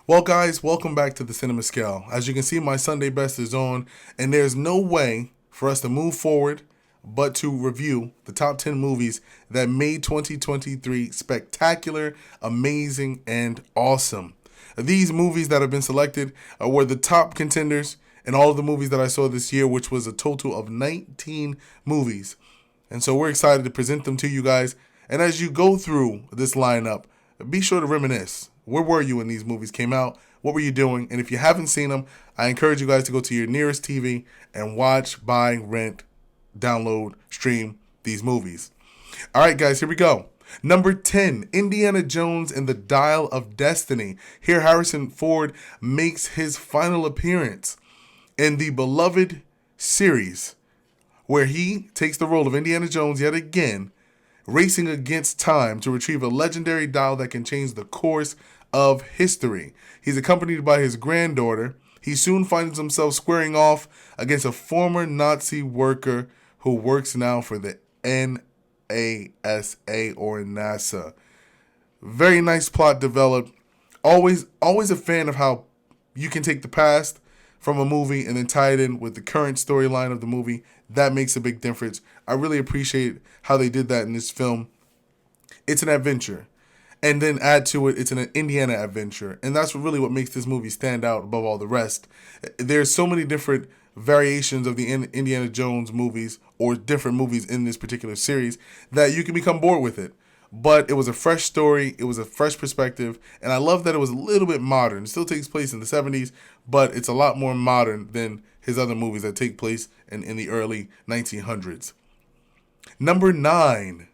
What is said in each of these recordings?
Well, guys, welcome back to the Cinema Scale. As you can see, my Sunday best is on, and there's no way for us to move forward but to review the top 10 movies that made 2023 spectacular, amazing, and awesome. These movies that have been selected were the top contenders in all of the movies that I saw this year, which was a total of 19 movies. And so we're excited to present them to you guys. And as you go through this lineup, be sure to reminisce. Where were you when these movies came out? What were you doing? And if you haven't seen them, I encourage you guys to go to your nearest TV and watch, buy, rent, download, stream these movies. All right, guys, here we go. Number 10, Indiana Jones and the Dial of Destiny. Here, Harrison Ford makes his final appearance in the beloved series, where he takes the role of Indiana Jones yet again, racing against time to retrieve a legendary dial that can change the course of history. He's accompanied by his granddaughter. He soon finds himself squaring off against a former Nazi worker who works now for the NASA or NASA. Very nice plot developed. Always a fan of how you can take the past from a movie and then tie it in with the current storyline of the movie. That makes a big difference. I really appreciate how they did that in this film. It's an adventure. And then add to it, it's an Indiana adventure. And that's really what makes this movie stand out above all the rest. There's so many different variations of the Indiana Jones movies or different movies in this particular series that you can become bored with it. But it was a fresh story. It was a fresh perspective. And I love that it was a little bit modern. It still takes place in the 70s, but it's a lot more modern than his other movies that take place in the early 1900s. Number nine.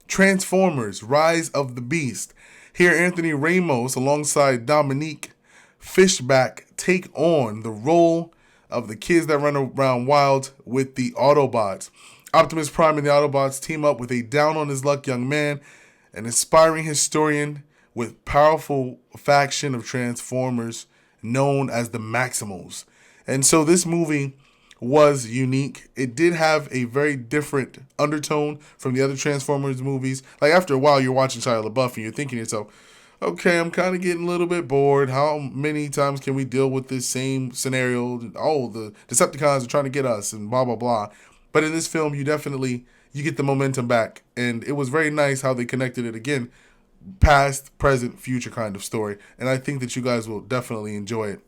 Transformers, Rise of the Beast. Here, Anthony Ramos, alongside Dominique Fishback, take on the role of the kids that run around wild with the Autobots. Optimus Prime and the Autobots team up with a down-on-his-luck young man, an inspiring historian with powerful faction of Transformers known as the Maximals. And so this movie was unique. It did have a very different undertone from the other Transformers movies. Like, after a while, you're watching Shia LaBeouf and you're thinking to yourself, okay, I'm kind of getting a little bit bored. How many times can we deal with this same scenario? Oh, the Decepticons are trying to get us and blah, blah, blah. But in this film, you get the momentum back. And it was very nice how they connected it again. Past, present, future kind of story. And I think that you guys will definitely enjoy it.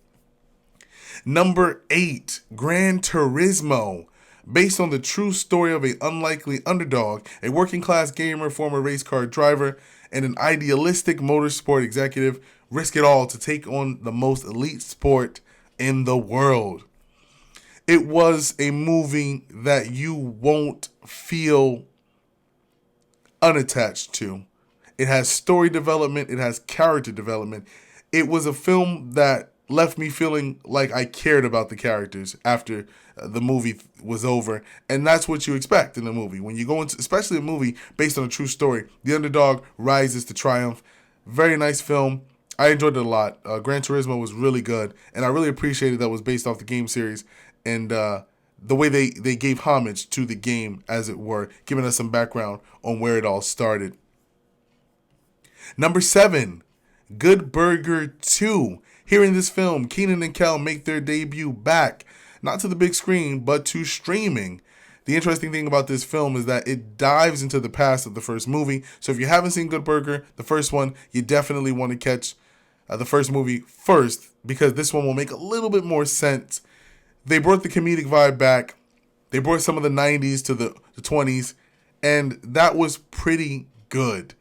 Number 8, Gran Turismo. Based on the true story of an unlikely underdog, a working-class gamer, former race car driver, and an idealistic motorsport executive risk it all to take on the most elite sport in the world. It was a movie that you won't feel unattached to. It has story development. It has character development. It was a film that left me feeling like I cared about the characters after the movie was over. And that's what you expect in a movie. When you go into, especially a movie based on a true story, the underdog rises to triumph. Very nice film. I enjoyed it a lot. Gran Turismo was really good. And I really appreciated that it was based off the game series. And the way they gave homage to the game, as it were, giving us some background on where it all started. Number 7, Good Burger 2. Here in this film, Kenan and Kel make their debut back, not to the big screen, but to streaming. The interesting thing about this film is that it dives into the past of the first movie. So if you haven't seen Good Burger, the first one, you definitely want to catch the first movie first, because this one will make a little bit more sense. They brought the comedic vibe back. They brought some of the 90s to the 20s, and that was pretty good.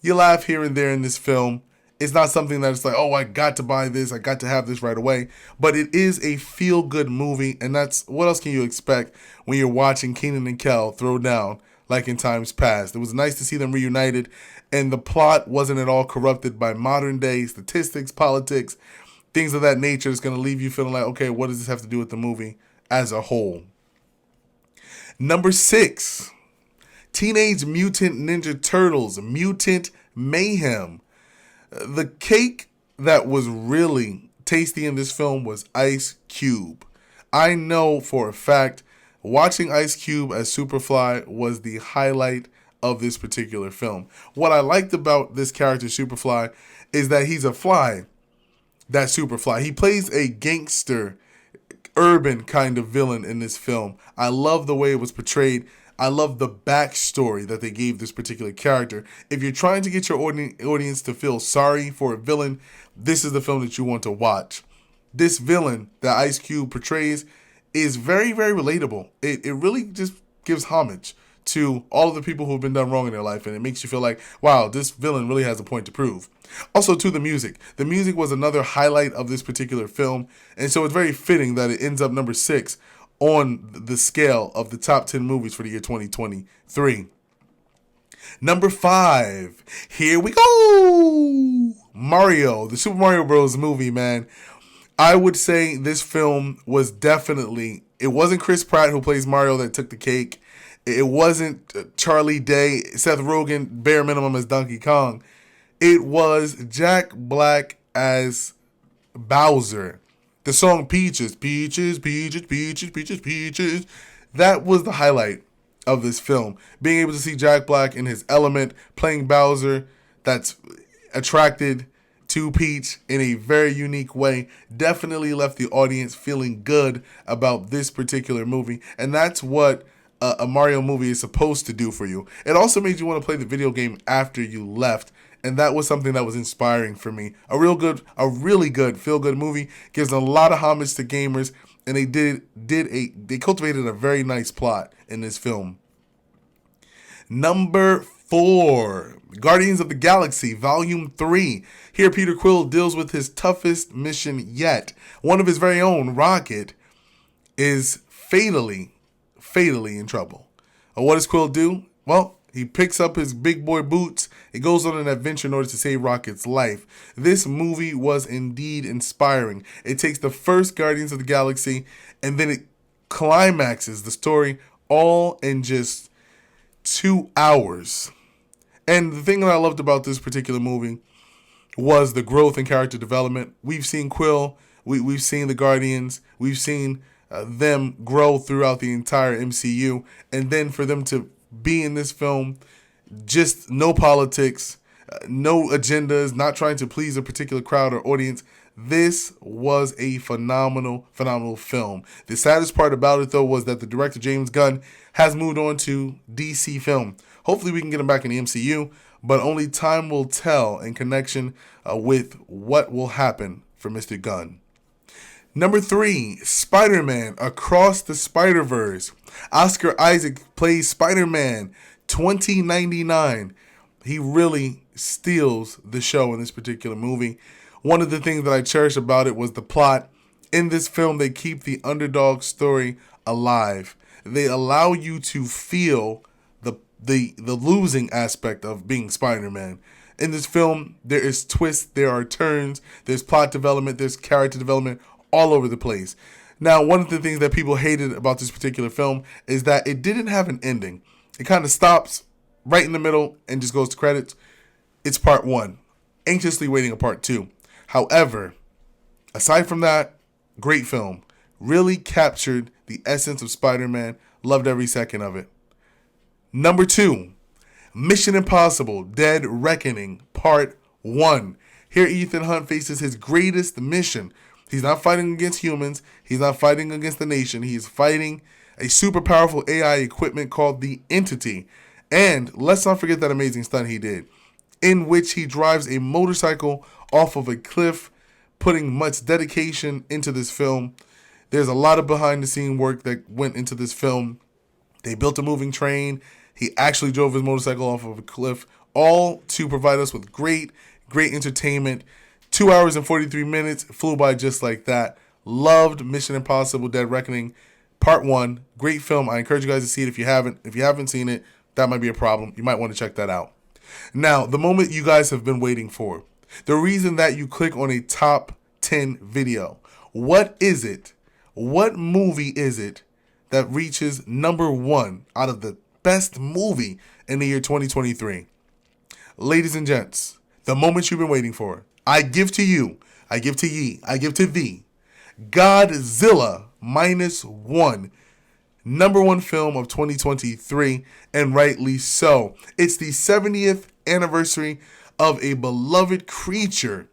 You laugh here and there in this film. It's not something that it's like, oh, I got to buy this, I got to have this right away. But it is a feel-good movie, and that's what else can you expect when you're watching Kenan and Kel throw down like in times past. It was nice to see them reunited, and the plot wasn't at all corrupted by modern-day statistics, politics, things of that nature. That's going to leave you feeling like, okay, what does this have to do with the movie as a whole? Number 6, Teenage Mutant Ninja Turtles, Mutant Mayhem. The cake that was really tasty in this film was Ice Cube. I know for a fact watching Ice Cube as Superfly was the highlight of this particular film. What I liked about this character, Superfly, is that he's a fly that's Superfly. He plays a gangster, urban kind of villain in this film. I love the way it was portrayed. I love the backstory that they gave this particular character. If you're trying to get your audience to feel sorry for a villain, this is the film that you want to watch. This villain that Ice Cube portrays is very, very relatable. It really just gives homage to all of the people who have been done wrong in their life, and it makes you feel like, wow, this villain really has a point to prove. Also, to the music. The music was another highlight of this particular film, and so it's very fitting that it ends up number 6 on the scale of the top 10 movies for the year 2023. Number 5, here we go! Mario, the Super Mario Bros. Movie, man. I would say this film was definitely, it wasn't Chris Pratt who plays Mario that took the cake. It wasn't Charlie Day, Seth Rogen, bare minimum as Donkey Kong. It was Jack Black as Bowser. The song Peaches, Peaches, Peaches, Peaches, Peaches, Peaches. That was the highlight of this film. Being able to see Jack Black in his element, playing Bowser, that's attracted to Peach in a very unique way, definitely left the audience feeling good about this particular movie. And that's what a Mario movie is supposed to do for you. It also made you want to play the video game after you left. And that was something that was inspiring for me. A really good feel-good movie. Gives a lot of homage to gamers, and they cultivated a very nice plot in this film. Number 4, Guardians of the Galaxy Volume 3. Here Peter Quill deals with his toughest mission yet. One of his very own, Rocket, is fatally in trouble. What does Quill do? Well, he picks up his big boy boots. He goes on an adventure in order to save Rocket's life. This movie was indeed inspiring. It takes the first Guardians of the Galaxy and then it climaxes the story all in just 2 hours. And the thing that I loved about this particular movie was the growth and character development. We've seen Quill, we've seen the Guardians, we've seen them grow throughout the entire MCU, and then for them to be in this film, just no politics, no agendas, not trying to please a particular crowd or audience. This was a phenomenal film. The saddest part about it, though, was that the director, James Gunn, has moved on to DC Film. Hopefully we can get him back in the MCU, but only time will tell in connection with what will happen for Mr. Gunn. Number 3, Spider-Man Across the Spiderverse. Oscar Isaac plays Spider-Man 2099. He really steals the show in this particular movie. One of the things that I cherish about it was the plot. In this film, they keep the underdog story alive. They allow you to feel the losing aspect of being Spider-Man. In this film, there is twists, there are turns, there's plot development, there's character development all over the place. Now, one of the things that people hated about this particular film is that it didn't have an ending. It kind of stops right in the middle and just goes to credits. It's part 1. Anxiously waiting a part 2. However, aside from that, great film. Really captured the essence of Spider-Man. Loved every second of it. Number 2, Mission Impossible Dead Reckoning Part 1. Here Ethan Hunt faces his greatest mission. He's not fighting against humans. He's not fighting against the nation. He is fighting a super powerful AI equipment called the Entity. And let's not forget that amazing stunt he did, in which he drives a motorcycle off of a cliff, putting much dedication into this film. There's a lot of behind-the-scene work that went into this film. They built a moving train. He actually drove his motorcycle off of a cliff, all to provide us with great entertainment. 2 hours and 43 minutes flew by just like that. Loved Mission Impossible Dead Reckoning Part 1. Great film. I encourage you guys to see it if you haven't. If you haven't seen it, that might be a problem. You might want to check that out. Now, the moment you guys have been waiting for. The reason that you click on a top 10 video. What is it? What movie is it that reaches number 1 out of the best movie in the year 2023? Ladies and gents, the moment you've been waiting for. I give to you, I give to ye, I give to thee, Godzilla -1, #1 film of 2023, and rightly so. It's the 70th anniversary of a beloved creature.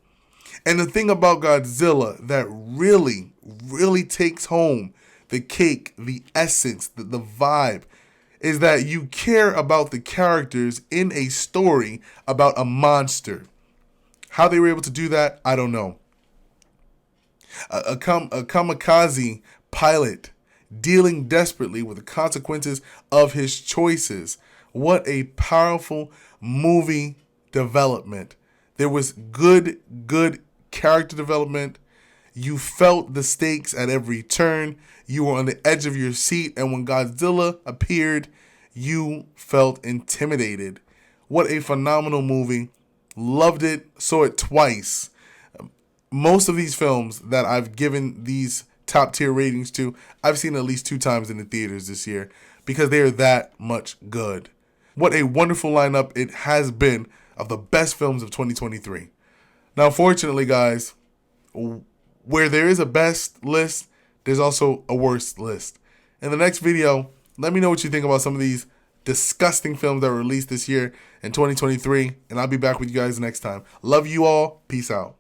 And the thing about Godzilla that really takes home the cake, the essence, the vibe, is that you care about the characters in a story about a monster. How they were able to do that, I don't know. A kamikaze pilot dealing desperately with the consequences of his choices. What a powerful movie development. There was good character development. You felt the stakes at every turn. You were on the edge of your seat, and when Godzilla appeared, you felt intimidated. What a phenomenal movie. Loved it. Saw it twice. Most of these films that I've given these top tier ratings to, I've seen at least 2 times in the theaters this year because they are that much good. What a wonderful lineup it has been of the best films of 2023. Now, fortunately, guys, where there is a best list, there's also a worst list. In the next video, let me know what you think about some of these disgusting films that were released this year in 2023, and I'll be back with you guys next time. Love you all. Peace out.